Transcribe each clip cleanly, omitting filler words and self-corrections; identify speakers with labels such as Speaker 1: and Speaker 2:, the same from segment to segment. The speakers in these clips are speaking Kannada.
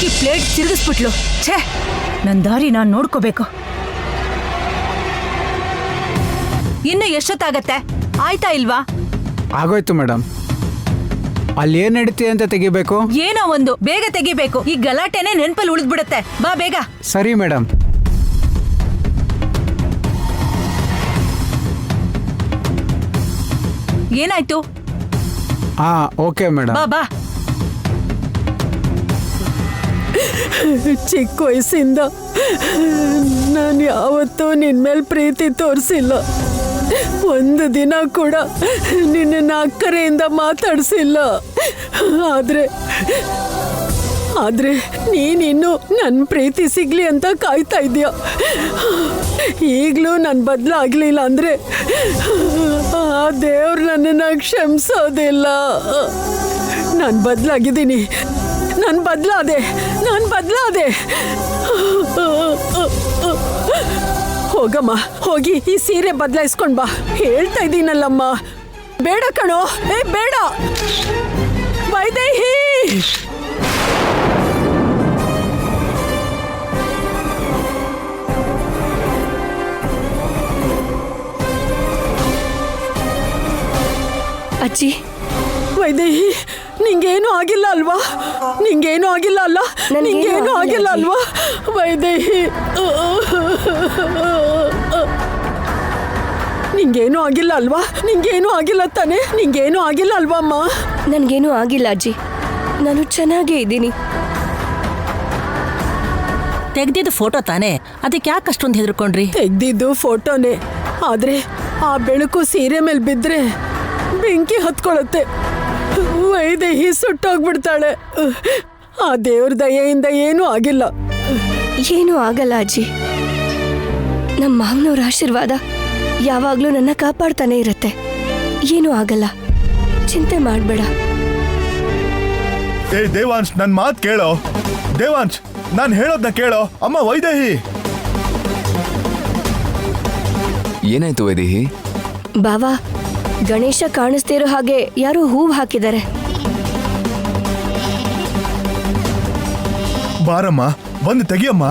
Speaker 1: ಈ ಪ್ಲೇಟ್ ತಿರುಗಿಸ್ಬಿಟ್ಲು. ಛೇ, ನನ್ನ ದಾರಿ ನಾನು ನೋಡ್ಕೋಬೇಕು. ಇನ್ನು ಎಷ್ಟೊತ್ತಾಗತ್ತೆ? ಆಯ್ತಾ ಇಲ್ವಾ?
Speaker 2: ಆಗೋಯ್ತು ಮೇಡಮ್. ಅಲ್ಲಿ ಏನ್ ನಡೀತಿದೆ ಅಂತ ತೆಗಿಬೇಕು.
Speaker 1: ಏನೋ ಒಂದು ಬೇಗ ತೆಗಿಬೇಕು. ಈ ಗಲಾಟೆನೆ ನೆನ್ಪಲ್ಲಿ ಉಳಿದ್ಬಿಡುತ್ತೆ. ಬಾ ಬೇಗ.
Speaker 2: ಸರಿ ಮೇಡಮ್.
Speaker 1: ಏನಾಯ್ತು?
Speaker 2: Okay madam.
Speaker 1: ಬಾ ಬಾ.
Speaker 3: ಚಿಕ್ಕ ವಯಸ್ಸಿಂದ ನಾನು ಯಾವತ್ತೂ ನಿನ್ ಮೇಲೆ ಪ್ರೀತಿ ತೋರಿಸಿಲ್ಲ. ಒಂದು ದಿನ ಕೂಡ ನಿನ್ನ ಅಕ್ಕರೆಯಿಂದ ಮಾತಾಡಿಸಿಲ್ಲ. ಆದ್ರೆ ನೀನಿನ್ನು ನನ್ನ ಪ್ರೀತಿ ಸಿಗ್ಲಿ ಅಂತ ಕಾಯ್ತಾ ಇದೀಯ. ಈಗಲೂ ನಾನು ಬದಲಾಗ್ಲಿಲ್ಲ ಅಂದ್ರೆ ಆ ದೇವ್ರು ನನ್ನನ್ನು ಕ್ಷಮಿಸೋದಿಲ್ಲ. ನಾನು ಬದಲಾಗಿದ್ದೀನಿ. ನಾನು ಬದಲಾದೆ. ಹೋಗಮ್ಮ, ಹೋಗಿ ಈ ಸೀರೆ ಬದಲಾಯಿಸ್ಕೊಂಡ್ ಬಾ. ಹೇಳ್ತಾ ಇದ್ದೀನಲ್ಲಮ್ಮ. ಬೇಡ ಕಣೋ, ಬೇಡ. ವೈದೇಹಿ,
Speaker 4: ಅಜ್ಜಿ.
Speaker 3: ವೈದೇಹಿ, ನಿಂಗೇನು ಆಗಿಲ್ಲ ಅಲ್ವಾ? ನಿಂಗೇನು ಆಗಿಲ್ಲ ಅಲ್ವಾ ವೈದೇಹಿ? ನಿಂಗೇನು ಆಗಿಲ್ಲ ತಾನೆ? ನಿಂಗೇನು ಆಗಿಲ್ಲ ಅಲ್ವಾ ಅಮ್ಮ?
Speaker 4: ನನ್ಗೇನು ಆಗಿಲ್ಲ ಅಜ್ಜಿ, ನಾನು ಚೆನ್ನಾಗೇ ಇದ್ದೀನಿ.
Speaker 5: ತೆಗ್ದಿದ್ದು ಫೋಟೋ ತಾನೆ, ಅದಕ್ಕೆ ಯಾಕೆ ಅಷ್ಟೊಂದು ಹೆದರ್ಕೊಂಡ್ರಿ?
Speaker 3: ತೆಗ್ದಿದ್ದು ಫೋಟೋನೇ, ಆದ್ರೆ ಆ ಬೆಳಕು ಸೀರೆ ಮೇಲೆ ಬಿದ್ರೆ ಬೆಂಕಿ ಹತ್ಕೊಳತ್ತೆ. ವೈದೇಹಿ ಸುಟ್ಟೋಗ್ಬಿಡ್ತಾಳೆ. ಆ ದೇವ್ರ ದಯೆಯಿಂದ ಏನೂ ಆಗಿಲ್ಲ.
Speaker 4: ಏನೂ ಆಗಲ್ಲ ಅಜ್ಜಿ. ನಮ್ಮ ಮಾವನವ್ರ ಆಶೀರ್ವಾದ ಯಾವಾಗ್ಲೂ ನನ್ನ ಕಾಪಾಡ್ತಾನೆ ಇರತ್ತೆ. ಏನೂ ಆಗಲ್ಲ, ಚಿಂತೆ ಮಾಡ್ಬೇಡ.
Speaker 6: ದೇವಾಂಶ್, ನನ್ ಮಾತು ಕೇಳೋ. ದೇವಾಂಶ್, ನಾನು ಹೇಳೋದ್ನ ಕೇಳೋ. ಅಮ್ಮ ವೈದೇಹಿ.
Speaker 7: ಏನಾಯ್ತು ವೈದೇಹಿ?
Speaker 4: ಬಾವಾ, ಗಣೇಶ ಕಾಣಿಸ್ತಿರೋ ಹಾಗೆ ಯಾರೋ ಹೂವು ಹಾಕಿದ್ದಾರೆ.
Speaker 6: ಬಾರಮ್ಮ, ಬಂದು ತೆಗಿಯಮ್ಮ.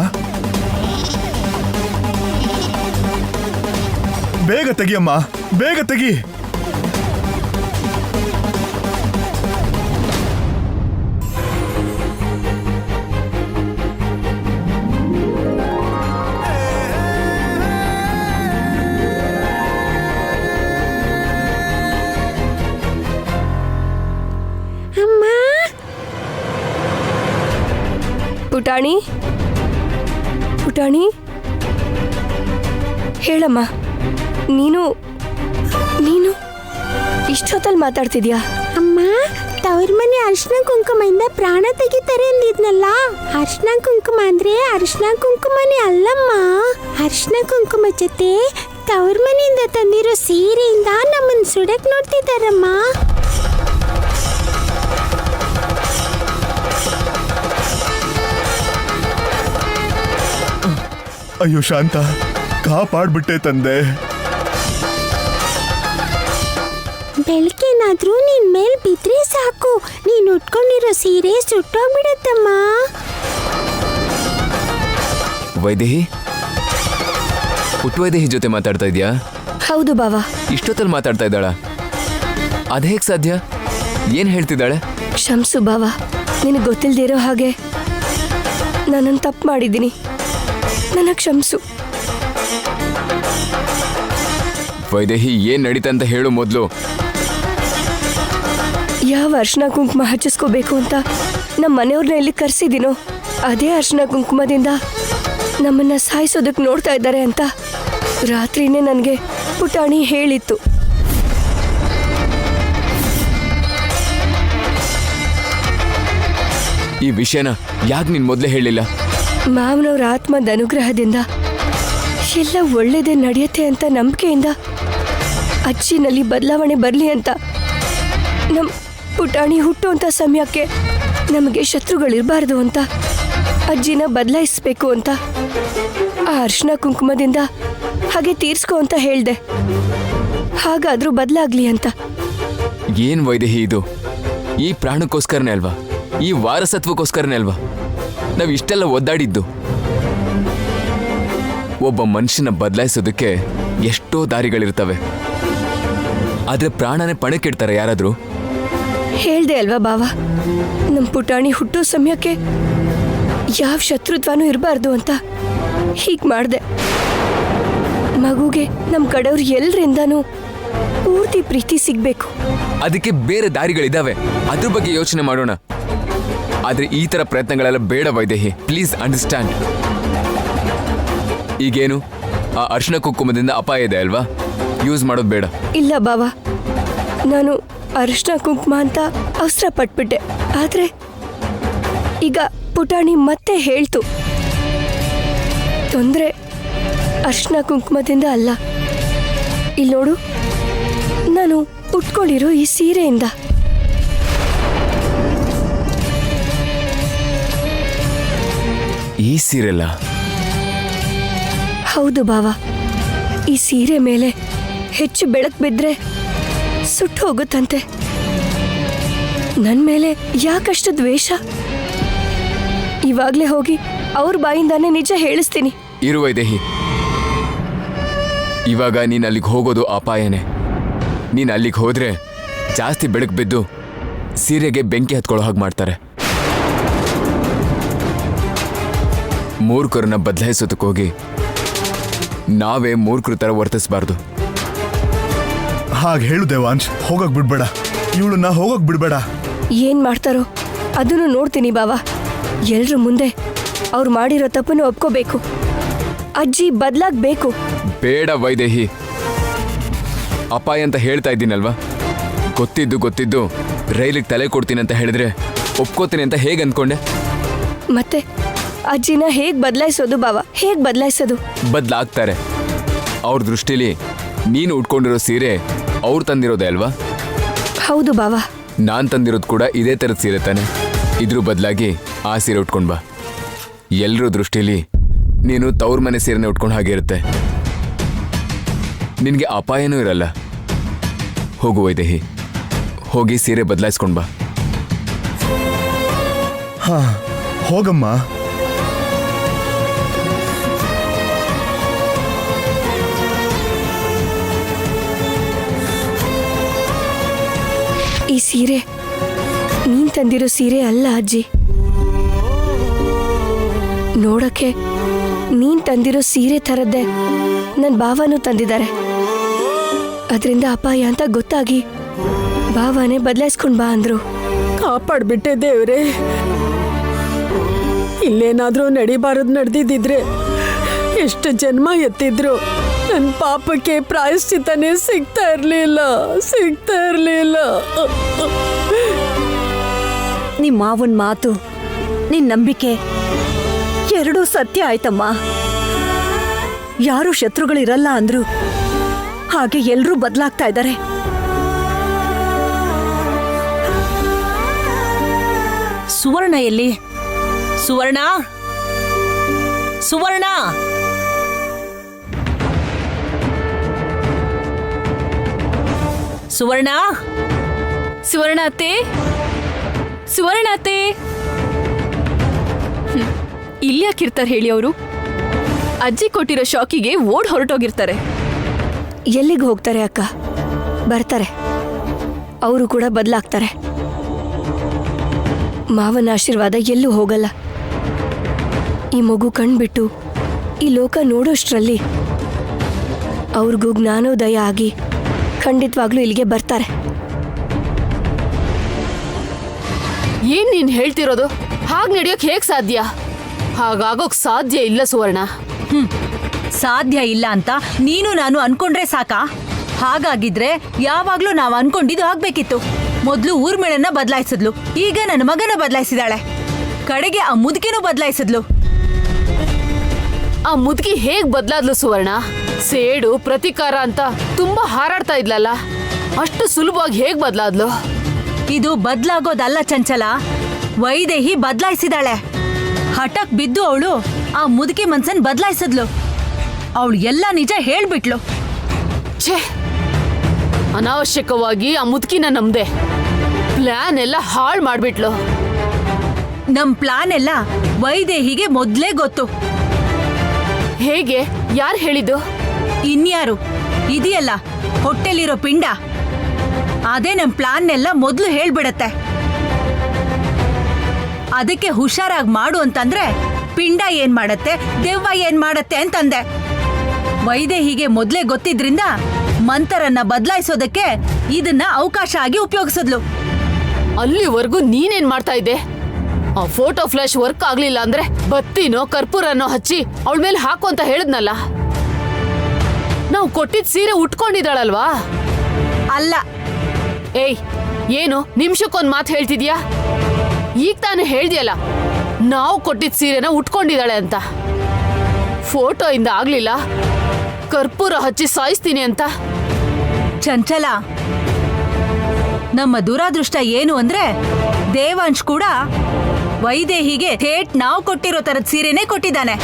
Speaker 6: ಬೇಗ ತೆಗಿಯಮ್ಮ, ಬೇಗ ತೆಗಿ.
Speaker 4: ಪುಟಾಣಿ, ಹೇಳಮ್ಮ. ನೀನು ಇಷ್ಟೊತ್ತಲ್ಲಿ ಮಾತಾಡ್ತಿದ್ಯಾ?
Speaker 8: ಅಮ್ಮ, ತವ್ರ ಮನೆ ಅರ್ಶಿನ ಕುಂಕುಮದಿಂದ ಪ್ರಾಣ ತೆಗಿತಾರೆ ಅಂದಿದ್ನಲ್ಲ. ಅರ್ಶಿನ ಕುಂಕುಮ ಅಂದ್ರೆ ಅರ್ಶಿನ ಕುಂಕುಮನೇ ಅಲ್ಲಮ್ಮ. ಅರ್ಶಿನ ಕುಂಕುಮ ಜೊತೆ ತವ್ರ ಮನೆಯಿಂದ ತಂದಿರೋ ಸೀರೆಯಿಂದ ನಮ್ಮನ್ನ ಸುಡಕ್ ನೋಡ್ತಿದ್ದಾರಮ್ಮ.
Speaker 6: ಅಯ್ಯೋ ಶಾಂತ, ಕಾಪಾಡ್ಬಿಟ್ಟೆ ತಂದೆ.
Speaker 8: ಬೆಳಕೇನಾದ್ರೂ ನಿನ್ ಮೇಲ್ ಬಿದ್ರೆ ಸಾಕು, ನೀನ್ ಉಟ್ಕೊಂಡಿರೋ ಸೀರೆ ಸುಟ್ಟೋಗ್ಬಿಡತ್ತಮ್ಮ.
Speaker 7: ವೈದೇಹಿ, ವೈದೇಹಿ ಜೊತೆ ಮಾತಾಡ್ತಾ ಇದ್ಯಾ?
Speaker 4: ಹೌದು ಬಾವಾ.
Speaker 7: ಇಷ್ಟೊತ್ತಲ್ಲಿ ಮಾತಾಡ್ತಾ ಇದ್ದಾಳ? ಅದೇಗ್ ಸಾಧ್ಯ? ಏನ್ ಹೇಳ್ತಿದ್ದಾಳೆ?
Speaker 4: ಕ್ಷಮ್ಸು ಬಾವಾ, ನಿನಗೆ ಗೊತ್ತಿಲ್ದಿರೋ ಹಾಗೆ ನಾನೊಂದು ತಪ್ಪು ಮಾಡಿದ್ದೀನಿ. ನನ್ನ ಕ್ಷಮ್ಸು.
Speaker 7: ವೈದೇಹಿ, ಏನ್ ನಡೀತಾ ಅಂತ ಹೇಳು ಮೊದಲು.
Speaker 4: ಯಾವ ಅರ್ಶಿನ ಕುಂಕುಮ ಹಚ್ಚಿಸ್ಕೋಬೇಕು ಅಂತ ನಮ್ಮ ಮನೆಯವ್ರನ್ನ ಇಲ್ಲಿ ಕರೆಸಿದ್ದೀನೋ ಅದೇ ಅರ್ಶಿನ ಕುಂಕುಮದಿಂದ ನಮ್ಮನ್ನ ಸಾಯಿಸೋದಕ್ಕೆ ನೋಡ್ತಾ ಇದ್ದಾರೆ ಅಂತ ರಾತ್ರಿನೇ ನನಗೆ ಪುಟಾಣಿ ಹೇಳಿತ್ತು.
Speaker 7: ಈ ವಿಷಯನ ಯಾಕೆ ನೀನ್ ಮೊದಲೇ ಹೇಳಿಲ್ಲ?
Speaker 4: ಮಾವನವ್ರ ಆತ್ಮದ ಅನುಗ್ರಹದಿಂದ ಎಲ್ಲ ಒಳ್ಳೇದೇ ನಡೆಯುತ್ತೆ ಅಂತ ನಂಬಿಕೆಯಿಂದ ಅಜ್ಜಿನಲ್ಲಿ ಬದಲಾವಣೆ ಬರಲಿ ಅಂತ ನಮ್ಮ ಪುಟಾಣಿ ಹುಟ್ಟುವಂಥ ಸಮಯಕ್ಕೆ ನಮಗೆ ಶತ್ರುಗಳಿರಬಾರ್ದು ಅಂತ ಅಜ್ಜಿನ ಬದಲಾಯಿಸ್ಬೇಕು ಅಂತ ಆ ಅರ್ಶಿನ ಕುಂಕುಮದಿಂದ ಹಾಗೆ ತೀರ್ಸ್ಕೊ ಅಂತ ಹೇಳ್ದೆ. ಹಾಗಾದ್ರೂ ಬದಲಾಗ್ಲಿ ಅಂತ.
Speaker 7: ಏನ್ ವೈದೇಹಿ ಇದು? ಈ ಪ್ರಾಣಕ್ಕೋಸ್ಕರನೇ ಅಲ್ವಾ? ಈ ವಾರಸತ್ವಕ್ಕೋಸ್ಕರನೇ ಅಲ್ವಾ? ನಾವು ಇಷ್ಟೆಲ್ಲ ಒದ್ದಾಡಿದ್ದು. ಒಬ್ಬ ಮನುಷ್ಯನ ಬದಲಾಯಿಸೋದಕ್ಕೆ ಎಷ್ಟೋ ದಾರಿಗಳಿರ್ತವೆ, ಆದ್ರೆ ಪ್ರಾಣನೇ ಪಣಕ್ಕಿಡ್ತಾರೆ ಯಾರಾದ್ರೂ?
Speaker 4: ಹೇಳ್ದೆ ಅಲ್ವಾ ಬಾವ, ನಮ್ಮ ಪುಟಾಣಿ ಹುಟ್ಟೋ ಸಮಯಕ್ಕೆ ಯಾವ ಶತ್ರುತ್ವನೂ ಇರಬಾರ್ದು ಅಂತ ಹೀಗೆ ಮಾಡಿದೆ. ಮಗುಗೆ ನಮ್ಮ ಕಡೆಯವ್ರು ಎಲ್ರಿಂದನೂ ಪೂರ್ತಿ ಪ್ರೀತಿ ಸಿಗ್ಬೇಕು.
Speaker 7: ಅದಕ್ಕೆ ಬೇರೆ ದಾರಿಗಳಿದಾವೆ, ಅದ್ರ ಬಗ್ಗೆ ಯೋಚನೆ ಮಾಡೋಣ. ಆದ್ರೆ ಈ ತರ ಪ್ರಯತ್ನಗಳೆಲ್ಲ ಬೇಡ ವೈದೇಹಿ, ಪ್ಲೀಸ್ ಅಂಡರ್ಸ್ಟ್ಯಾಂಡ್. ಈಗೇನು ಆ ಅರ್ಶಿನ ಕುಂಕುಮದಿಂದ ಅಪಾಯ ಇದೆ ಅಲ್ವಾ? ಯೂಸ್ ಮಾಡೋದು ಬೇಡ.
Speaker 4: ಇಲ್ಲ ಬಾವ, ನಾನು ಅರಿಶಿನ ಕುಂಕುಮ ಅಂತ ಅವಸರ ಪಟ್ಬಿಟ್ಟೆ. ಆದ್ರೆ ಈಗ ಪುಟಾಣಿ ಮತ್ತೆ ಹೇಳ್ತು, ತೊಂದ್ರೆ ಅರಿಶಿನ ಕುಂಕುಮದಿಂದ ಅಲ್ಲ, ಇಲ್ಲಿ ನೋಡು, ನಾನು ಉಟ್ಕೊಂಡಿರೋ ಈ ಸೀರೆಯಿಂದ.
Speaker 7: ಈ ಸೀರೆಲ್ಲ?
Speaker 4: ಹೌದು ಬಾವ, ಈ ಸೀರೆ ಮೇಲೆ ಹೆಚ್ಚು ಬೆಳಕು ಬಿದ್ರೆ ಸುಟ್ಟು ಹೋಗುತ್ತಂತೆ. ನನ್ ಮೇಲೆ ಯಾಕಷ್ಟು ದ್ವೇಷ? ಇವಾಗ್ಲೇ ಹೋಗಿ ಅವ್ರ ಬಾಯಿಂದಾನೆ ನಿಜ ಹೇಳಿಸ್ತೀನಿ.
Speaker 7: ಇರು ವೈದೇಹಿ, ಇವಾಗ ನೀನ್ ಅಲ್ಲಿಗೆ ಹೋಗೋದು ಅಪಾಯನೇ. ನೀನ್ ಅಲ್ಲಿಗೆ ಹೋದ್ರೆ ಜಾಸ್ತಿ ಬೆಳಕು ಬಿದ್ದು ಸೀರೆಗೆ ಬೆಂಕಿ ಹತ್ಕೊಳ್ಳೋ ಹಾಗೆ ಮಾಡ್ತಾರೆ. ಮೂರ್ಖರನ್ನ ಬದಲಾಯಿಸೋದಕ್ಕೋಗಿ ನಾವೇ ಮೂರ್ಖರ ತರ ವರ್ತಿಸಬಾರ್ದು.
Speaker 6: ಹಾಗೆ ಹೇಳು ದೇವಾಂಶ್, ಹೋಗಕ್ ಬಿಡ್ಬೇಡ, ಇವಳನ್ನ ಹೋಗಕ್ ಬಿಡ್ಬೇಡ.
Speaker 4: ಏನ್ ಮಾಡ್ತಾರೋ ಅದನ್ನು ನೋಡ್ತೀನಿ ಬಾವ. ಎಲ್ರ ಮುಂದೆ ಅವ್ರು ಮಾಡಿರೋ ತಪ್ಪನ್ನು ಒಪ್ಕೋಬೇಕು. ಅಜ್ಜಿ ಬದಲಾಗ್ಬೇಕು.
Speaker 7: ಬೇಡ ವೈದೇಹಿ, ಅಪಾಯ ಅಂತ ಹೇಳ್ತಾ ಇದ್ದೀನಲ್ವಾ? ಗೊತ್ತಿದ್ದು ರೈಲಿಗೆ ತಲೆ ಕೊಡ್ತೀನಿ ಅಂತ ಹೇಳಿದ್ರೆ ಒಪ್ಕೋತೀನಿ ಅಂತ ಹೇಗೆ ಅಂದ್ಕೊಂಡೆ?
Speaker 4: ಮತ್ತೆ ಅಜ್ಜಿನ ಹೇಗ್ ಬದಲಾಯಿಸೋದು ಬಾವ? ಹೇಗ್ ಬದಲಾಯಿಸೋದು?
Speaker 7: ಬದಲಾಗ್ತಾರೆ. ಅವ್ರ ದೃಷ್ಟಿಲಿ ನೀನು ಉಟ್ಕೊಂಡಿರೋ ಸೀರೆ ಅವ್ರು ತಂದಿರೋದೇ ಅಲ್ವಾ?
Speaker 4: ಹೌದು ಬಾವ.
Speaker 7: ನಾನ್ ತಂದಿರೋದು ಕೂಡ ಇದೇ ಥರದ ಸೀರೆ ತಾನೆ. ಇದ್ರ ಬದಲಾಗಿ ಆ ಸೀರೆ ಉಟ್ಕೊಂಡ್ ಬಾ. ಎಲ್ರ ದೃಷ್ಟಿಲಿ ನೀನು ತವ್ರ ಮನೆ ಸೀರೆನೆ ಉಟ್ಕೊಂಡು ಹಾಗೆ ಇರುತ್ತೆ, ನಿನಗೆ ಅಪಾಯನೂ ಇರಲ್ಲ. ಹೋಗು ವೈದೇಹಿ, ಹೋಗಿ ಸೀರೆ ಬದಲಾಯಿಸ್ಕೊಂಡ್ ಬಾ.
Speaker 6: ಹಾ, ಹೋಗಮ್ಮ.
Speaker 4: ಈ ಸೀರೆ ನೀನ್ ತಂದಿರೋ ಸೀರೆ ಅಲ್ಲ ಅಜ್ಜಿ. ನೋಡಕ್ಕೆ ನೀನ್ ತಂದಿರೋ ಸೀರೆ ಥರದ್ದೇ ನನ್ ಭಾವನೂ ತಂದಿದ್ದಾರೆ. ಅದರಿಂದ ಅಪಾಯ ಅಂತ ಗೊತ್ತಾಗಿ ಭಾವನೆ ಬದಲಾಯಿಸ್ಕೊಂಡ್ ಬಾ ಅಂದ್ರು.
Speaker 3: ಕಾಪಾಡ್ಬಿಟ್ಟೆ ದೇವ್ರೆ. ಇಲ್ಲೇನಾದ್ರೂ ನಡಿಬಾರದು ನಡೆದಿದ್ದಿದ್ರೆ ಎಷ್ಟು ಜನ್ಮ ಎತ್ತಿದ್ರು ನನ್ನ ಪಾಪಕ್ಕೆ ಪ್ರಾಯಶ್ಚಿತ್ತನೇ ಸಿಗ್ತಾ ಇರ್ಲಿಲ್ಲ.
Speaker 1: ನಿಮ್ಮ ಮಾವನ್ ಮಾತು, ನಿನ್ ನಂಬಿಕೆ ಎರಡೂ ಸತ್ಯ ಆಯ್ತಮ್ಮ. ಯಾರು ಶತ್ರುಗಳಿರಲ್ಲ ಅಂದ್ರು, ಹಾಗೆ ಎಲ್ರೂ ಬದಲಾಗ್ತಾ ಇದ್ದಾರೆ.
Speaker 5: ಸುವರ್ಣ ಎಲ್ಲಿ? ಸುವರ್ಣ, ಸುವರ್ಣ! ಸುವರ್ಣ,
Speaker 9: ಸುವರ್ಣ ಅತ್ತೆ, ಸುವರ್ಣ ಅತ್ತೆ. ಇಲ್ಲಿ ಯಾಕಿರ್ತಾರೆ ಹೇಳಿ ಅವರು? ಅಜ್ಜಿ ಕೊಟ್ಟಿರೋ ಶಾಕಿಗೆ ಓಡ್ ಹೊರಟೋಗಿರ್ತಾರೆ.
Speaker 4: ಎಲ್ಲಿಗೆ ಹೋಗ್ತಾರೆ ಅಕ್ಕ? ಬರ್ತಾರೆ, ಅವರು ಕೂಡ ಬದಲಾಗ್ತಾರೆ. ಮಾವನ ಆಶೀರ್ವಾದ ಎಲ್ಲೂ ಹೋಗಲ್ಲ. ಈ ಮಗು ಕಣ್ಬಿಟ್ಟು ಈ ಲೋಕ ನೋಡೋಷ್ಟ್ರಲ್ಲಿ ಅವ್ರಿಗೂ ಜ್ಞಾನೋದಯ ಆಗಿ ಖಂಡಿತವಾಗ್ಲೂ ಇಲ್ಲಿಗೆ ಬರ್ತಾರೆ.
Speaker 9: ಏನ್ ನೀನ್ ಹೇಳ್ತಿರೋದು? ಹಾಗ್ ನಡೆಯೋಕ್ ಹೇಗ್ ಸಾಧ್ಯ? ಹಾಗಾಗೋಕ್ ಸಾಧ್ಯ ಇಲ್ಲ ಸುವರ್ಣ.
Speaker 1: ಸಾಧ್ಯ ಇಲ್ಲ ಅಂತ ನೀನು ನಾನು ಅನ್ಕೊಂಡ್ರೆ ಸಾಕಾ? ಹಾಗಾಗಿದ್ರೆ ಯಾವಾಗ್ಲೂ ನಾವು ಅನ್ಕೊಂಡಿದ್ದು ಆಗ್ಬೇಕಿತ್ತು. ಮೊದ್ಲು ಊರ್ಮಿಳನ್ನ ಬದಲಾಯಿಸಿದ್ಲು, ಈಗ ನನ್ನ ಮಗನ ಬದಲಾಯಿಸಿದಾಳೆ, ಕಡೆಗೆ ಆ ಮುದುಕಿನೂ ಬದಲಾಯಿಸಿದ್ಲು.
Speaker 9: ಆ ಮುದುಕಿ ಹೇಗ್ ಬದ್ಲಾದ್ಲು ಸುವರ್ಣ? ಸೇಡು ಪ್ರತಿಕಾರ ಅಂತ ತುಂಬಾ ಹಾರಾಡ್ತಾ ಇದ್ಲಲ್ಲ, ಅಷ್ಟು ಸುಲಭವಾಗಿ ಹೇಗ್ ಬದ್ಲಾದ್ಲು?
Speaker 1: ಇದು ಬದಲಾಗೋದಲ್ಲ ಚಂಚಲ, ವೈದೇಹಿ ಬದಲಾಯಿಸಿದಾಳೆ. ಹಠಕ್ ಬಿದ್ದು ಅವಳು ಆ ಮುದುಕಿ ಮನ್ಸನ್ ಬದಲಾಯಿಸಿದ್ಲು. ಅವಳು ಎಲ್ಲ ನಿಜ ಹೇಳ್ಬಿಟ್ಲು.
Speaker 9: ಛೇ, ಅನಾವಶ್ಯಕವಾಗಿ ಆ ಮುದುಕಿನ ನಮ್ದೆ ಪ್ಲಾನ್ ಎಲ್ಲ ಹಾಳು ಮಾಡ್ಬಿಟ್ಲು.
Speaker 1: ನಮ್ ಪ್ಲಾನ್ ಎಲ್ಲ ವೈದೇಹಿಗೆ ಮೊದ್ಲೇ ಗೊತ್ತು.
Speaker 9: ಹೇಗೆ? ಯಾರು ಹೇಳಿದ್ದು?
Speaker 1: ಇನ್ಯಾರು? ಇದೆಯಲ್ಲ ಹೊಟ್ಟೆಲಿರೋ ಪಿಂಡ, ಅದೇ ನಮ್ ಪ್ಲಾನ್ನೆಲ್ಲ ಮೊದ್ಲು ಹೇಳ್ಬಿಡತ್ತೆ. ಅದಕ್ಕೆ ಹುಷಾರಾಗಿ ಮಾಡು ಅಂತಂದ್ರೆ ಪಿಂಡ ಏನ್ ಮಾಡತ್ತೆ, ದೆವ್ವ ಏನ್ ಮಾಡತ್ತೆ ಅಂತಂದೆ. ವೈದೇಹಿಗೆ ಮೊದ್ಲೇ ಗೊತ್ತಿದ್ರಿಂದ ಮಂತರನ್ನ ಬದಲಾಯಿಸೋದಕ್ಕೆ ಇದನ್ನ ಅವಕಾಶ ಆಗಿ ಉಪಯೋಗಿಸಿದ್ಲು.
Speaker 9: ಅಲ್ಲಿವರೆಗೂ ನೀನೇನ್ ಮಾಡ್ತಾ ಇದ್ದೆ? ಆ ಫೋಟೋ ಫ್ಲಾಶ್ ವರ್ಕ್ ಆಗ್ಲಿಲ್ಲ ಅಂದ್ರೆ ಬತ್ತಿನೋ ಕರ್ಪೂರನೋ ಹಚ್ಚಿ ಅವಳ ಮೇಲೆ ಹಾಕು ಅಂತ ಹೇಳಿದ್ನಲ್ಲ. ನಾವು ಕೊಟ್ಟಿದ್ ಸೀರೆ ಉಟ್ಕೊಂಡಿದ್ದಾಳಲ್ವಾ?
Speaker 1: ಅಲ್ಲ.
Speaker 9: ಏಯ್, ಏನು ನಿಮಿಷಕ್ಕೊಂದ್ ಮಾತು ಹೇಳ್ತಿದ್ಯಾ? ಈಗ ತಾನೇ ಹೇಳ್ದಿಯಲ್ಲ ನಾವು ಕೊಟ್ಟಿದ್ ಸೀರೆನ ಉಟ್ಕೊಂಡಿದ್ದಾಳೆ ಅಂತ. ಫೋಟೋ ಇಂದ ಆಗ್ಲಿಲ್ಲ, ಕರ್ಪೂರ ಹಚ್ಚಿ ಸಾಯಿಸ್ತೀನಿ ಅಂತ.
Speaker 1: ಚಂಚಲ, ನಮ್ಮ ದುರಾದೃಷ್ಟ ಏನು ಅಂದ್ರೆ ದೇವಾಂಶ್ ಕೂಡ ವೈದೇಹಿಗೆ ಥೇಟ್ ನಾವು ಕೊಟ್ಟಿರೋ ತರದ ಸೀರೆನೇ ಕೊಟ್ಟಿದ್ದಾನೆ.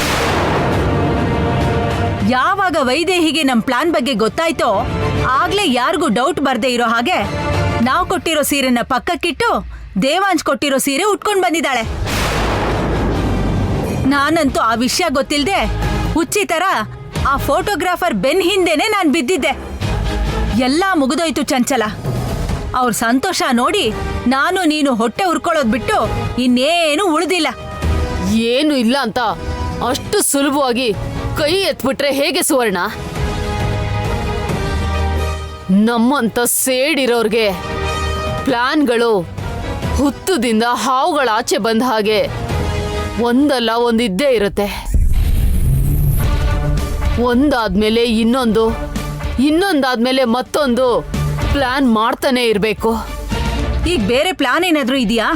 Speaker 1: ಯಾವಾಗ ವೈದೇಹಿಗೆ ನಮ್ ಪ್ಲಾನ್ ಬಗ್ಗೆ ಗೊತ್ತಾಯ್ತೋ ಆಗ್ಲೇ ಯಾರಿಗೂ ಡೌಟ್ ಬರ್ದೇ ಇರೋ ಹಾಗೆ ನಾವು ಕೊಟ್ಟಿರೋ ಸೀರೆನ ಪಕ್ಕಕ್ಕಿಟ್ಟು ದೇವಾಂಶ್ ಕೊಟ್ಟಿರೋ ಸೀರೆ ಉಟ್ಕೊಂಡ್ ಬಂದಿದ್ದಾಳೆ. ನಾನಂತೂ ಆ ವಿಷಯ ಗೊತ್ತಿಲ್ದೆ ಹುಚ್ಚಿ ತರ ಆ ಫೋಟೋಗ್ರಾಫರ್ ಬೆನ್ ಹಿಂದೆನೆ ನಾನ್ ಬಿದ್ದಿದ್ದೆ. ಎಲ್ಲ ಮುಗಿದೋಯ್ತು ಚಂಚಲ. ಅವ್ರ ಸಂತೋಷ ನೋಡಿ ನಾನು ನೀನು ಹೊಟ್ಟೆ ಉರ್ಕೊಳ್ಳೋದ್ ಬಿಟ್ಟು ಇನ್ನೇನು ಉಳಿದಿಲ್ಲ.
Speaker 9: ಏನು ಇಲ್ಲ ಅಂತ ಅಷ್ಟು ಸುಲಭವಾಗಿ ಕೈ ಎತ್ಬಿಟ್ರೆ ಹೇಗೆ ಸುವರ್ಣ? ನಮ್ಮಂತ ಸೇಡಿರೋರ್ಗೆ ಪ್ಲಾನ್ಗಳು ಹುತ್ತದಿಂದ ಹಾವುಗಳ ಆಚೆ ಬಂದ ಹಾಗೆ ಒಂದಲ್ಲ ಒಂದಿದ್ದೇ ಇರುತ್ತೆ. ಒಂದಾದ್ಮೇಲೆ ಇನ್ನೊಂದು, ಇನ್ನೊಂದಾದ್ಮೇಲೆ ಮತ್ತೊಂದು ಪ್ಲಾನ್ ಮಾಡ್ತಾನೆ ಇರ್ಬೇಕು.
Speaker 1: ಈಗ ಬೇರೆ ಪ್ಲಾನ್ ಏನಾದ್ರೂ ಇದೆಯಾ?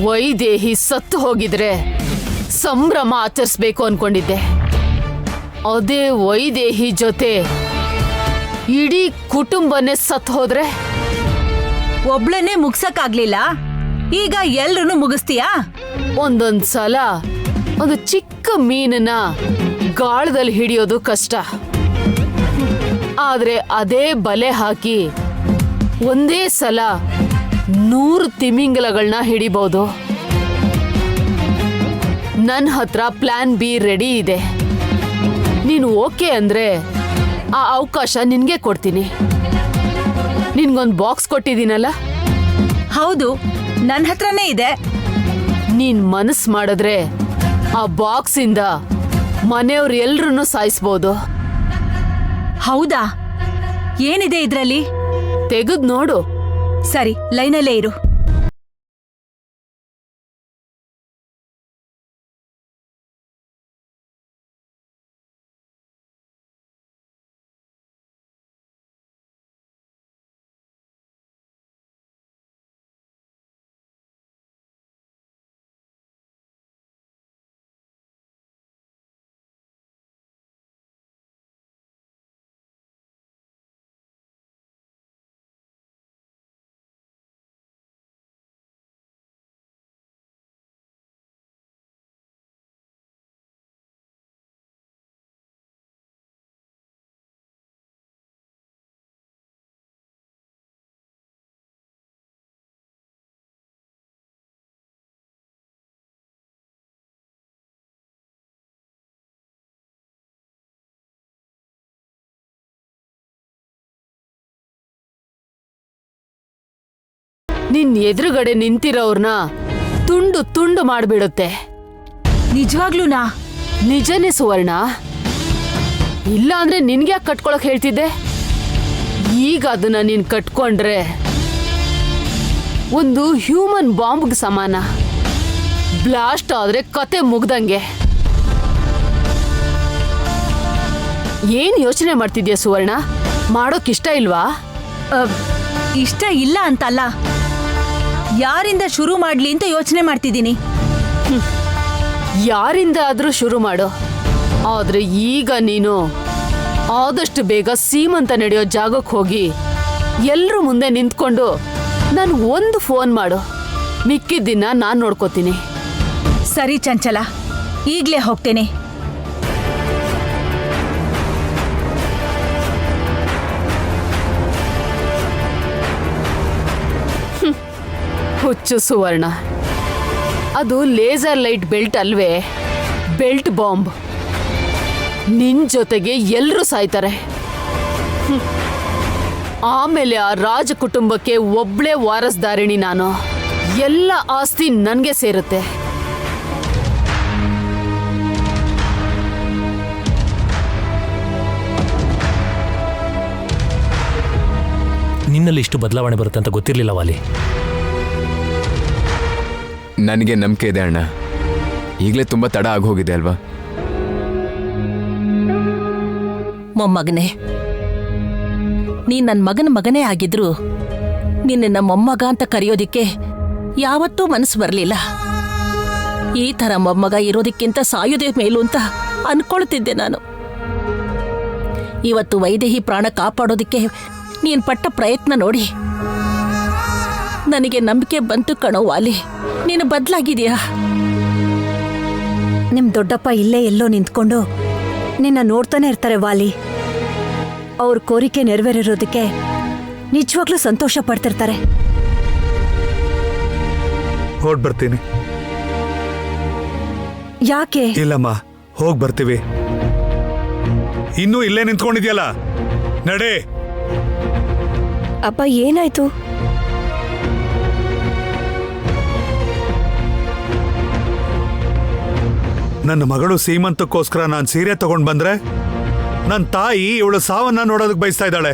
Speaker 9: ವೈದೇಹಿ ಸತ್ತು ಹೋಗಿದ್ರೆ ಸಂಭ್ರಮ ಆಚರಿಸ್ಬೇಕು ಅನ್ಕೊಂಡಿದ್ದೆ. ಅದೇ ವೈದೇಹಿ ಜೊತೆ ಇಡೀ ಕುಟುಂಬನೇ ಸತ್ತು ಹೋದ್ರೆ?
Speaker 1: ಒಬ್ಳನ್ನೇ ಮುಗ್ಸಕ್ಕಾಗ್ಲಿಲ್ಲ, ಈಗ ಎಲ್ರನ್ನೂ ಮುಗಿಸ್ತೀಯಾ?
Speaker 9: ಒಂದೊಂದ್ ಸಲ ಒಂದು ಚಿಕ್ಕ ಮೀನನ್ನ ಗಾಳದಲ್ಲಿ ಹಿಡಿಯೋದು ಕಷ್ಟ. ಆದ್ರೆ ಅದೇ ಬಲೆ ಹಾಕಿ ಒಂದೇ ಸಲ 100 ತಿಮಿಂಗಲಗಳನ್ನ ಹಿಡಿಬಹುದು. ನನ್ನ ಹತ್ರ ಪ್ಲಾನ್ ಬಿ ರೆಡಿ ಇದೆ. ನೀನು ಓಕೆ ಅಂದ್ರೆ ಆ ಅವಕಾಶ ನಿನ್ಗೆ ಕೊಡ್ತೀನಿ. ನಿನ್ಗೊಂದು ಬಾಕ್ಸ್ ಕೊಟ್ಟಿದ್ದೀನಲ್ಲ?
Speaker 1: ಹೌದು, ನನ್ನ ಹತ್ರನೇ ಇದೆ.
Speaker 9: ನೀನ್ ಮನಸ್ ಮಾಡಿದ್ರೆ ಆ ಬಾಕ್ಸ್ ಇಂದ ಮನೆಯವ್ರು ಎಲ್ರನ್ನೂ ಸಾಯಿಸ್ಬೋದು.
Speaker 1: ಹೌದಾ? ಏನಿದೆ ಇದ್ರಲ್ಲಿ?
Speaker 9: ತೆಗೆದ್ ನೋಡು.
Speaker 1: ಸರಿ, ಲೈನಲ್ಲೇ ಇರು.
Speaker 9: ನಿನ್ ಎದುರುಗಡೆ ನಿಂತಿರೋರ್ನ ತುಂಡು ತುಂಡು ಮಾಡ್ಬಿಡುತ್ತೆ.
Speaker 1: ನಿಜವಾಗ್ಲೂನಾ?
Speaker 9: ನಿಜನೇ ಸುವರ್ಣ. ಇಲ್ಲ ಅಂದ್ರೆ ನಿನ್ಗ್ಯಾಕೆ ಕಟ್ಕೊಳಕ್ ಹೇಳ್ತಿದ್ದೆ? ಈಗ ಅದನ್ನ ನೀನ್ ಕಟ್ಕೊಂಡ್ರೆ ಒಂದು ಹ್ಯೂಮನ್ ಬಾಂಬ್ಗೆ ಸಮಾನ. ಬ್ಲಾಸ್ಟ್ ಆದ್ರೆ ಕತೆ ಮುಗ್ದಂಗೆ. ಏನ್ ಯೋಚನೆ ಮಾಡ್ತಿದ್ಯಾ ಸುವರ್ಣ? ಮಾಡೋಕಿಷ್ಟ ಇಲ್ವಾ?
Speaker 1: ಇಷ್ಟ ಇಲ್ಲ ಅಂತಲ್ಲ, ಯಾರಿಂದ ಶುರು ಮಾಡ್ಲಿ ಅಂತ ಯೋಚನೆ ಮಾಡ್ತಿದ್ದೀನಿ.
Speaker 9: ಯಾರಿಂದ ಆದ್ರೂ ಶುರು ಮಾಡು. ಆದ್ರೆ ಈಗ ನೀನು ಆದಷ್ಟು ಬೇಗ ಸೀಮಂತ ನಡೆಯೋ ಜಾಗಕ್ಕೆ ಹೋಗಿ ಎಲ್ರೂ ಮುಂದೆ ನಿಂತ್ಕೊಂಡು ನನ್ಗೆ ಒಂದು ಫೋನ್ ಮಾಡು. ಮಿಕ್ಕಿದ್ದಿನ ನಾನು ನೋಡ್ಕೋತೀನಿ.
Speaker 1: ಸರಿ ಚಂಚಲ, ಈಗ್ಲೇ ಹೋಗ್ತೇನೆ.
Speaker 9: ಹುಚ್ಚು ಸುವರ್ಣ. ಅದು ಲೇಸರ್ ಲೈಟ್ ಬೆಲ್ಟ್ ಅಲ್ವೇ, ಬೆಲ್ಟ್ ಬಾಂಬ್. ನಿನ್ ಜೊತೆಗೆ ಎಲ್ರೂ ಸಾಯ್ತಾರೆ. ಆಮೇಲೆ ಆ ರಾಜ ಕುಟುಂಬಕ್ಕೆ ಒಬ್ಳೇ ವಾರಸ್ದಾರಿಣಿ ನಾನು. ಎಲ್ಲ ಆಸ್ತಿ ನನ್ಗೆ ಸೇರುತ್ತೆ.
Speaker 10: ನಿನ್ನಲ್ಲಿ ಇಷ್ಟು ಬದಲಾವಣೆ ಬರುತ್ತೆ ಅಂತ ಗೊತ್ತಿರಲಿಲ್ಲ ವಾಲಿ.
Speaker 7: ನನಗೆ ನಂಬಿಕೆ ಇದೆ ಅಣ್ಣ. ಈಗಲೇ ತುಂಬ ತಡ ಆಗೋಗಿದೆ ಅಲ್ವಾ?
Speaker 5: ಮೊಮ್ಮಗನೇ, ನೀನ್ ನನ್ನ ಮಗನೇ ಆಗಿದ್ರು ನಿನ್ನ ಮೊಮ್ಮಗ ಅಂತ ಕರೆಯೋದಿಕ್ಕೆ ಯಾವತ್ತೂ ಮನಸ್ಸು ಬರಲಿಲ್ಲ. ಈ ಥರ ಮೊಮ್ಮಗ ಇರೋದಕ್ಕಿಂತ ಸಾಯೋದೇ ಮೇಲು ಅಂತ ಅನ್ಕೊಳ್ತಿದ್ದೆ ನಾನು. ಇವತ್ತು ವೈದೇಹಿ ಪ್ರಾಣ ಕಾಪಾಡೋದಿಕ್ಕೆ ನೀನ್ ಪಟ್ಟ ಪ್ರಯತ್ನ ನೋಡಿ ನನಗೆ ನಂಬಿಕೆ ಬಂತು ಕಣೋ ವಾಲಿ. ನೀನು ಬದಲಾಗಿದೆಯಾ?
Speaker 1: ನಿಮ್ ದೊಡ್ಡಪ್ಪ ಇಲ್ಲೇ ಎಲ್ಲೋ ನಿಂತ್ಕೊಂಡು ನಿನ್ನ ನೋಡ್ತಾನೆ ಇರ್ತಾರೆ ವಾಲಿ. ಅವ್ರ ಕೋರಿಕೆ ನೆರವೇರಿರೋದಕ್ಕೆ ನಿಜವಾಗ್ಲೂ ಸಂತೋಷ ಪಡ್ತಿರ್ತಾರೆ.
Speaker 11: ಹೊರಟ್ ಬರ್ತೀನಿ.
Speaker 1: ಯಾಕೆ?
Speaker 11: ಇಲ್ಲಮ್ಮ, ಹೋಗ್ ಬರ್ತೀವಿ. ಇನ್ನೂ ಇಲ್ಲೇ ನಿಂತ್ಕೊಂಡಿದ್ಯಲ್ಲ, ನಡೆ.
Speaker 4: ಅಪ್ಪ ಏನಾಯ್ತು?
Speaker 11: ನನ್ನ ಮಗಳು ಸೀಮಂತಕ್ಕೋಸ್ಕರ ನಾನು ಸೀರೆ ತಗೊಂಡ್ ಬಂದ್ರೆ ನನ್ನ ತಾಯಿ ಇವಳು ಸಾವನ್ನ ನೋಡೋದಕ್ಕೆ ಬಯಸ್ತಾ ಇದ್ದಾಳೆ.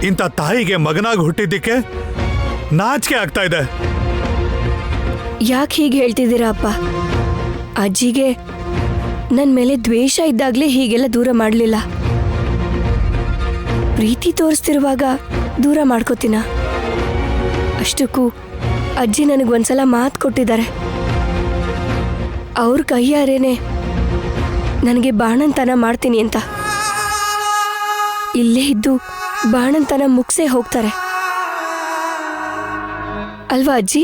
Speaker 11: ಇಂಥ ತಾಯಿಗೆ ಮಗನಾಗಿ ಹುಟ್ಟಿದ್ದಕ್ಕೆ ನಾಚಿಕೆ ಆಗ್ತಾ ಇದೆ.
Speaker 4: ಯಾಕೆ ಹೀಗೆ ಹೇಳ್ತಿದ್ದೀರಾ ಅಪ್ಪ? ಅಜ್ಜಿಗೆ ನನ್ನ ಮೇಲೆ ದ್ವೇಷ ಇದ್ದಾಗಲೇ ಹೀಗೆಲ್ಲ ದೂರ ಮಾಡಲಿಲ್ಲ. ಪ್ರೀತಿ ತೋರಿಸ್ತಿರುವಾಗ ದೂರ ಮಾಡ್ಕೋತೀನ? ಅಷ್ಟಕ್ಕೂ ಅಜ್ಜಿ ನನಗೊಂದ್ಸಲ ಮಾತು ಕೊಟ್ಟಿದ್ದಾರೆ. ಅವ್ರ ಕೈಯಾರೇನೆ ನನಗೆ ಬಾಣಂತನ ಮಾಡ್ತೀನಿ ಅಂತ. ಇಲ್ಲೇ ಇದ್ದು ಬಾಣಂತನ ಮುಗ್ಸೇ ಹೋಗ್ತಾರೆ ಅಲ್ವಾ ಅಜ್ಜಿ?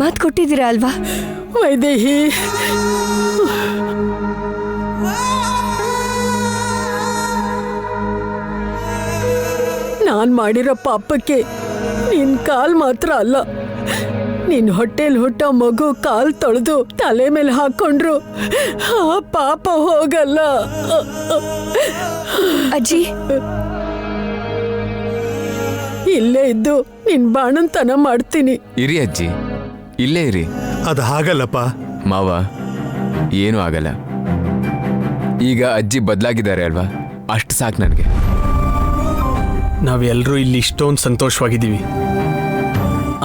Speaker 4: ಮಾತು ಕೊಟ್ಟಿದ್ದೀರಾ ಅಲ್ವಾ?
Speaker 3: ವೈದೇಹಿ, ನಾನ್ ಮಾಡಿರೋ ಪಾಪಕ್ಕೆ ನಿನ್ ಕಾಲ್ ಮಾತ್ರ ಅಲ್ಲ, ನಿನ್ ಹೊಟ್ಟೆಲ್ ಹುಟ್ಟೋ ಮಗು ಕಾಲ್ ತೊಳೆದು ತಲೆ ಮೇಲೆ ಹಾಕೊಂಡ್ರು ಆ ಪಾಪ ಹೋಗಲ್ಲ.
Speaker 4: ಅಜ್ಜಿ,
Speaker 3: ಇಲ್ಲೇ ಇದ್ದು ನಿನ್ ಬಾಣಂತನ ಮಾಡ್ತೀನಿ.
Speaker 7: ಇರಿ ಅಜ್ಜಿ, ಇಲ್ಲೇ ಇರಿ.
Speaker 11: ಅದು ಹಾಗಲ್ಲಪ್ಪ
Speaker 7: ಮಾವ, ಏನೂ ಆಗಲ್ಲ. ಈಗ ಅಜ್ಜಿ ಬದಲಾಗಿದ್ದಾರೆ ಅಲ್ವಾ, ಅಷ್ಟು ಸಾಕು ನನಗೆ.
Speaker 10: ನಾವೆಲ್ಲರೂ ಇಲ್ಲಿ ಇಷ್ಟೊಂದು ಸಂತೋಷವಾಗಿದ್ದೀವಿ.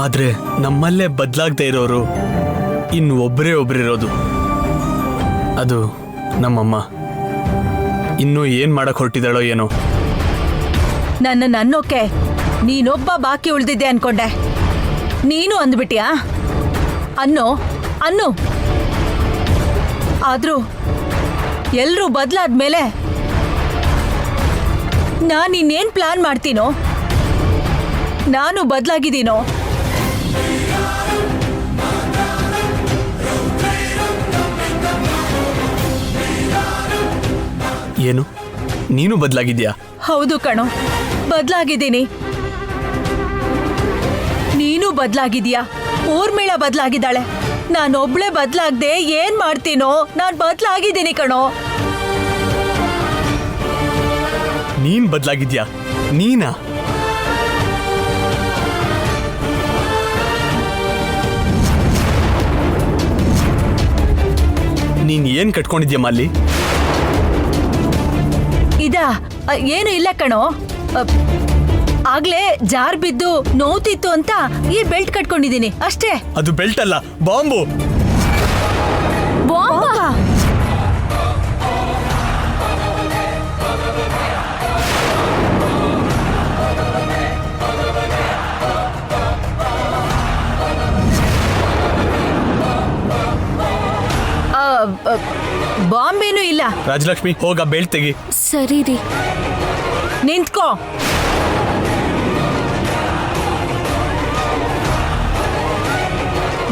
Speaker 10: ಆದರೆ ನಮ್ಮಲ್ಲೇ ಬದಲಾಗದೆ ಇರೋರು ಇನ್ನು ಒಬ್ಬರಿರೋದು, ಅದು ನಮ್ಮಮ್ಮ. ಇನ್ನೂ ಏನು ಮಾಡಕ್ಕೆ ಹೊರಟಿದ್ದಾಳೋ ಏನೋ.
Speaker 1: ನನ್ನ ಅನ್ನೋಕೆ ನೀನೊಬ್ಬ ಬಾಕಿ ಉಳಿದಿದ್ದೆ ಅನ್ಕೊಂಡೆ. ನೀನು ಅಂದ್ಬಿಟ್ಯಾ? ಅನ್ನು ಆದ್ರೂ ಎಲ್ರೂ ಬದಲಾದ್ಮೇಲೆ ನಾನು ಇನ್ನೇನ್ ಪ್ಲಾನ್ ಮಾಡ್ತೀನೋ? ನಾನು ಬದಲಾಗಿದ್ದೀನೋ?
Speaker 10: ಏನು, ನೀನು ಬದಲಾಗಿದ್ಯಾ?
Speaker 1: ಹೌದು ಕಣೋ, ಬದಲಾಗಿದ್ದೀನಿ. ನೀನು ಬದಲಾಗಿದ್ಯಾ? ಊರ್ಮಿಳ ಬದಲಾಗಿದ್ದಾಳೆ. ನಾನೊಬ್ಳೆ ಬದಲಾಗ್ದೆ ಏನ್ ಮಾಡ್ತೀನೋ? ನಾನ್ ಬದಲಾಗಿದ್ದೀನಿ ಕಣೋ.
Speaker 10: ನೀನ್ ಬದಲಾಗಿದ್ಯಾ? ನೀನಾ? ನೀನ್ ಏನ್ ಕಟ್ಕೊಂಡಿದ್ಯಾ ಮಾಲಿ?
Speaker 1: ಏನು ಇಲ್ಲ ಕಣೋ, ಆಗ್ಲೇ ಜಾರ್ ಬಿದ್ದು ನೋವ್ತಿತ್ತು ಅಂತ ಈ ಬೆಲ್ಟ್ ಕಟ್ಕೊಂಡಿದ್ದೀನಿ ಅಷ್ಟೇ.
Speaker 10: ಅದು ಬೆಲ್ಟ್ ಅಲ್ಲ, ಬಾಂಬು.
Speaker 1: ಬಾಂಬೇನೂ ಇಲ್ಲ.
Speaker 10: ರಾಜಲಕ್ಷ್ಮಿ, ಹೋಗ ಬೆಲ್ಟ್ ತೆಗಿ.
Speaker 4: ಸರಿ ರೀ.
Speaker 1: ನಿಂತ್ಕೋ.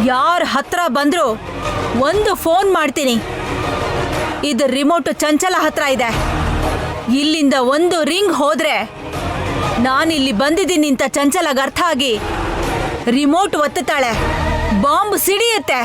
Speaker 1: ಯಾರ ಹತ್ರ ಬಂದ್ರು ಒಂದು ಫೋನ್ ಮಾಡ್ತೀನಿ. ಇದು ರಿಮೋಟ್ ಚಂಚಲ ಹತ್ರ ಇದೆ. ಇಲ್ಲಿಂದ ಒಂದು ರಿಂಗ್ ಹೋದ್ರೆ ನಾನಿಲ್ಲಿ ಬಂದಿದ್ದೀನಿ ಅಂತ ಚಂಚಲಗೆ ಅರ್ಥ ಆಗಿ ರಿಮೋಟ್ ಒತ್ತುತ್ತಾಳೆ. ಬಾಂಬ್ ಸಿಡಿಯುತ್ತೆ.